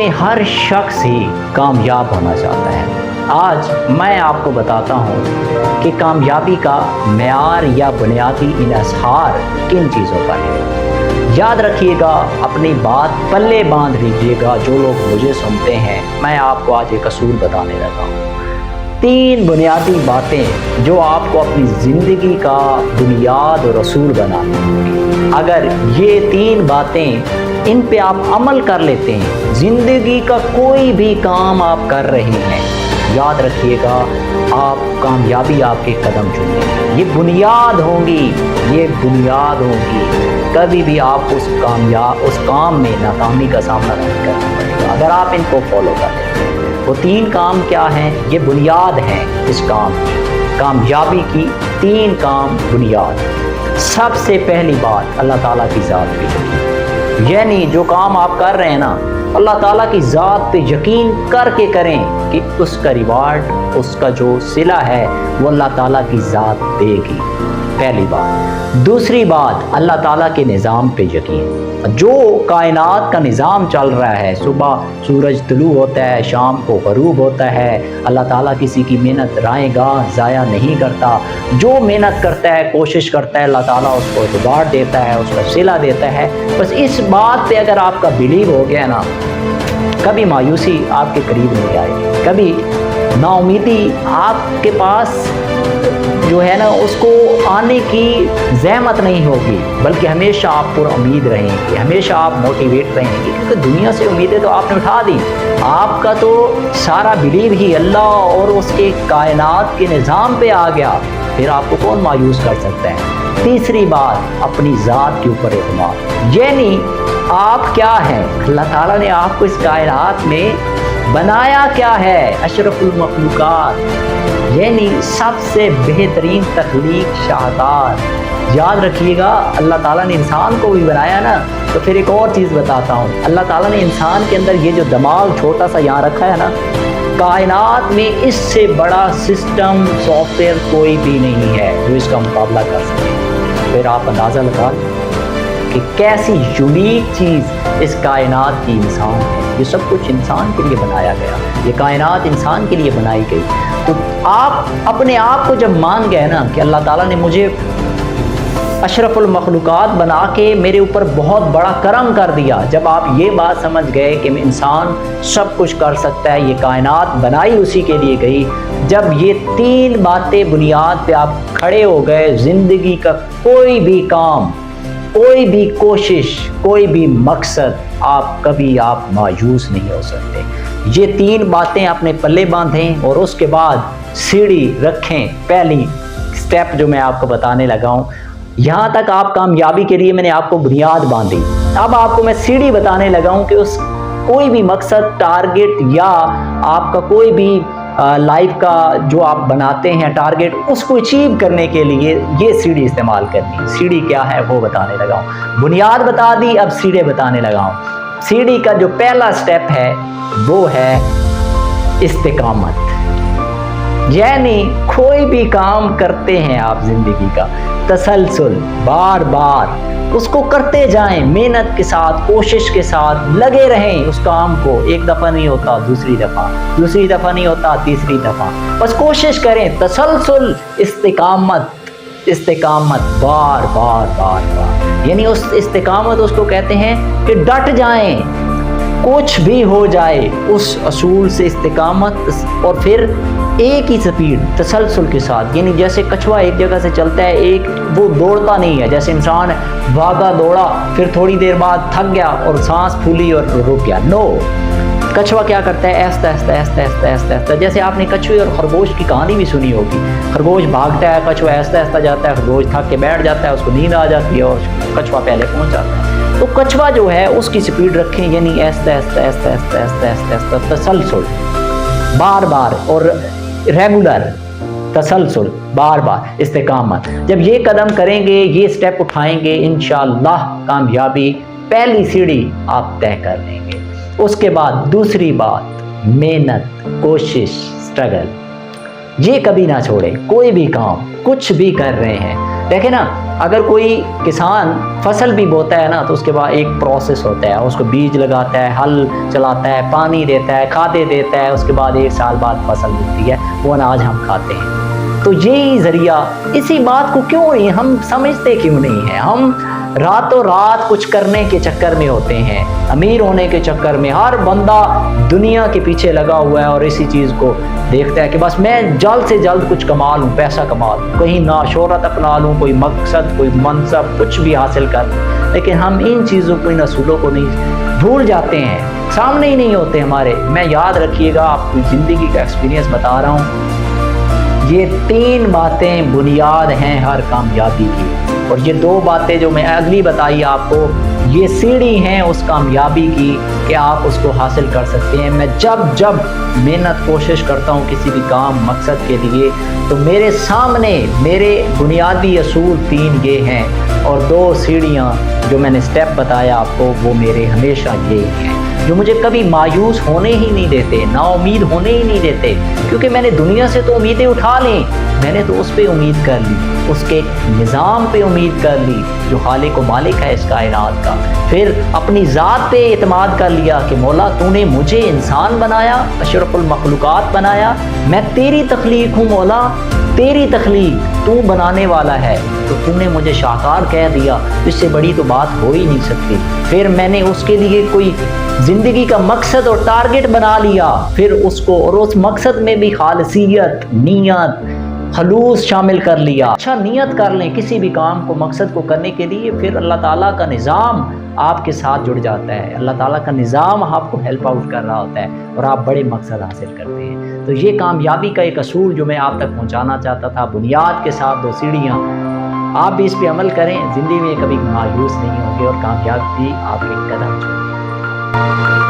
में हर शख्स ही कामयाब होना चाहता है। आज मैं आपको बताता हूँ कि कामयाबी का मेयार या बुनियादी इन्हिसार किन चीज़ों पर है। याद रखिएगा, अपनी बात पल्ले बांध लीजिएगा। जो लोग मुझे सुनते हैं, मैं आपको आज एक असूल बताने लगा हूँ। 3 बुनियादी बातें जो आपको अपनी ज़िंदगी का बुनियाद और असूल बनानी होंगी। अगर ये 3 बातें इन पे आप अमल कर लेते हैं, ज़िंदगी का कोई भी काम आप कर रहे हैं, याद रखिएगा आप कामयाबी आपके कदम चूमेंगे। ये बुनियाद होंगी, ये बुनियाद होंगी। कभी भी आप उस काम में नाकामी का सामना नहीं करना पड़ेगा अगर आप इनको फॉलो कर लेते हैं। वो 3 काम क्या हैं? ये बुनियाद हैं इस काम की, कामयाबी की 3 काम बुनियाद। सबसे पहली बात, अल्लाह ताला की ज़ात पे, यानी जो काम आप कर रहे हैं ना, अल्लाह ताला की ज़ात पे यकीन करके करें कि उसका रिवार्ड, उसका जो सिला है वो अल्लाह ताला की ज़ात देगी। पहली बात। दूसरी बात, अल्लाह ताला के निज़ाम पे यकीन। जो कायनात का निज़ाम चल रहा है, सुबह सूरज तुलू होता है, शाम को ग़रूब होता है, अल्लाह ताला किसी की मेहनत राएगा ज़ाया नहीं करता। जो मेहनत करता है, कोशिश करता है, अल्लाह ताला उसको रिवार्ड देता है, उसका सिला देता है। बस इस बात पे अगर आपका बिलीव हो गया ना, कभी मायूसी आपके करीब नहीं आएगी, कभी नाउमीदी आपके पास जो है ना उसको आने की ज़हमत नहीं होगी, बल्कि हमेशा आप पर उम्मीद रहेंगे, हमेशा आप मोटिवेट रहेंगे। क्योंकि दुनिया से उम्मीदें तो आपने उठा दी, आपका तो सारा बिलीव ही अल्लाह और उसके कायनात के निज़ाम पे आ गया, फिर आपको कौन मायूस कर सकता है। तीसरी बात, अपनी ज़ात के ऊपर एतमाद। यानी आप क्या हैं, अल्लाह ताला ने आपको इस कायनात में बनाया क्या है, अशरफुल मखलूकात, यानी सबसे बेहतरीन तख्लीक शाहकार। याद रखिएगा, अल्लाह ताला ने इंसान को भी बनाया ना, तो फिर एक और चीज़ बताता हूँ। अल्लाह ताला ने इंसान के अंदर ये जो दिमाग छोटा सा यहाँ रखा है ना, कायनात में इससे बड़ा सिस्टम सॉफ्टवेयर कोई भी नहीं है जो इसका मुकाबला कर सके। फिर आप अंदाज़ा लगा कि कैसी यूनिक चीज़ इस कायनात की इंसान है। ये सब कुछ इंसान के लिए बनाया गया, ये कायनात इंसान के लिए बनाई गई। तो आप अपने आप को जब मान गए ना कि अल्लाह ताला ने मुझे अशरफुल मखलूकात बना के मेरे ऊपर बहुत बड़ा करम कर दिया, जब आप ये बात समझ गए कि इंसान सब कुछ कर सकता है, ये कायनात बनाई उसी के लिए गई, जब ये 3 बातें बुनियाद पे आप खड़े हो गए, ज़िंदगी का कोई भी काम, कोई भी कोशिश, कोई भी मकसद, आप मायूस नहीं हो सकते। ये 3 बातें अपने पल्ले बांधें और उसके बाद सीढ़ी रखें। पहली स्टेप जो मैं आपको बताने लगा हूँ, यहाँ तक आप कामयाबी के लिए मैंने आपको बुनियाद बांधी, अब आपको मैं सीढ़ी बताने लगा हूँ कि उस कोई भी मकसद, टारगेट या आपका कोई भी लाइफ का जो आप बनाते हैं टारगेट, उसको अचीव करने के लिए ये सीढ़ी इस्तेमाल करनी। सीढ़ी क्या है वो बताने लगा हूँ। बुनियाद बता दी, अब सीढ़ी बताने लगा हूँ। सीढ़ी का जो पहला स्टेप है वो है इस्तिकामत। यानी कोई भी काम करते हैं आप ज़िंदगी का, तसलसल, बार बार उसको करते जाएं, मेहनत के साथ, कोशिश के साथ लगे रहें उस काम को। एक दफ़ा नहीं होता, दूसरी दफ़ा नहीं होता, तीसरी दफ़ा, बस कोशिश करें। तसलसल, इस्तिकामत, बार बार, यानी उस इस्तिकामत उसको कहते हैं कि डट जाएं, कुछ भी हो जाए उस असूल से इस्तिकामत। और फिर एक ही स्पीड, तसलसल के साथ, यानी जैसे कछुआ एक जगह से चलता है, एक वो दौड़ता नहीं है, जैसे इंसान भागा दौड़ा फिर थोड़ी देर बाद थक गया और सांस फूली और रुक गया। नो, कछुआ क्या करता है, ऐसा ऐसा। जैसे आपने कछुए और खरगोश की कहानी भी सुनी होगी। खरगोश भागता है, कछुआ ऐसा जाता है, खरगोश थक के बैठ जाता है, उसको नींद आ जाती है और कछुआ पहले पहुंच जाता है। तो कछुआ जो है उसकी स्पीड रखें, यानी ऐसा तसलसल, बार बार और रेगुलर, तसलसल, बार बार, इस्तिकामत। जब ये कदम करेंगे, ये स्टेप उठाएंगे, इंशाअल्लाह कामयाबी पहली सीढ़ी आप तय कर लेंगे। उसके बाद दूसरी बात, मेहनत, कोशिश, स्ट्रगल, ये कभी ना छोड़े। कोई भी काम, कुछ भी कर रहे हैं, دیکھیں نا، اگر کوئی کسان فصل بھی بوتا ہے نا تو اس کے بعد ایک پروسیس ہوتا ہے، اس کو بیج لگاتا ہے، ہل چلاتا ہے، پانی دیتا ہے، کھادیں دیتا ہے، اس کے بعد 1 سال بعد فصل ملتی ہے، وہ اناج ہم کھاتے ہیں۔ تو یہی ذریعہ، اسی بات کو کیوں نہیں ہم سمجھتے کیوں نہیں ہیں؟ ہم راتوں رات کچھ کرنے کے چکر میں ہوتے ہیں، امیر ہونے کے چکر میں۔ ہر بندہ دنیا کے پیچھے لگا ہوا ہے اور اسی چیز کو دیکھتا ہے کہ بس میں جلد سے جلد کچھ کما لوں، پیسہ کما لوں، کہیں نہ شہرت اپنا لوں، کوئی مقصد، کوئی منصب، کچھ بھی حاصل کر لوں۔ لیکن ہم ان چیزوں کو، ان اصولوں کو نہیں بھول جاتے ہیں، سامنے ہی نہیں ہوتے ہمارے۔ میں یاد رکھیے گا، آپ کو زندگی کا ایکسپیرینس بتا رہا ہوں، یہ 3 باتیں بنیاد ہیں ہر کامیابی کی، اور یہ 2 باتیں جو میں اگلی بتائی آپ کو، یہ سیڑھی ہیں اس کامیابی کی کہ آپ اس کو حاصل کر سکتے ہیں۔ میں جب محنت کوشش کرتا ہوں کسی بھی کام مقصد کے لیے، تو میرے سامنے میرے بنیادی اصول 3 یہ ہیں، اور 2 سیڑھیاں جو میں نے سٹیپ بتایا آپ کو، وہ میرے ہمیشہ یہ ہیں، جو مجھے کبھی مایوس ہونے ہی نہیں دیتے، نا امید ہونے ہی نہیں دیتے، کیونکہ میں نے دنیا سے تو امیدیں اٹھا لیں، میں نے تو اس پہ امید کر لی، اس کے نظام پہ امید کر لی جو خالق و مالک ہے اس کائنات کا۔ پھر اپنی ذات پہ اعتماد کر لیا کہ مولا تو نے مجھے انسان بنایا، اشرف المخلوقات بنایا، میں تیری تخلیق ہوں مولا، تیری تخلیق، تو بنانے والا ہے، تو تو نے مجھے شاہکار کہہ دیا، اس سے بڑی تو بات ہو ہی نہیں سکتی۔ پھر میں نے اس کے لیے کوئی زندگی کا مقصد اور ٹارگٹ بنا لیا، پھر اس کو، اور اس مقصد میں بھی خالصیت، نیت، خلوص شامل کر لیا۔ اچھا نیت کر لیں کسی بھی کام کو، مقصد کو کرنے کے لیے، پھر اللہ تعالیٰ کا نظام آپ کے ساتھ جڑ جاتا ہے، اللہ تعالیٰ کا نظام آپ کو ہیلپ آؤٹ کر رہا ہوتا ہے، اور آپ بڑے مقصد حاصل کرتے ہیں۔ تو یہ کامیابی کا ایک اصول جو میں آپ تک پہنچانا چاہتا تھا، بنیاد کے ساتھ 2 سیڑھیاں، آپ بھی اس پہ عمل کریں، زندگی میں کبھی مایوس نہیں ہوں گے، اور کامیابی آپ کے قدم چھوڑیں۔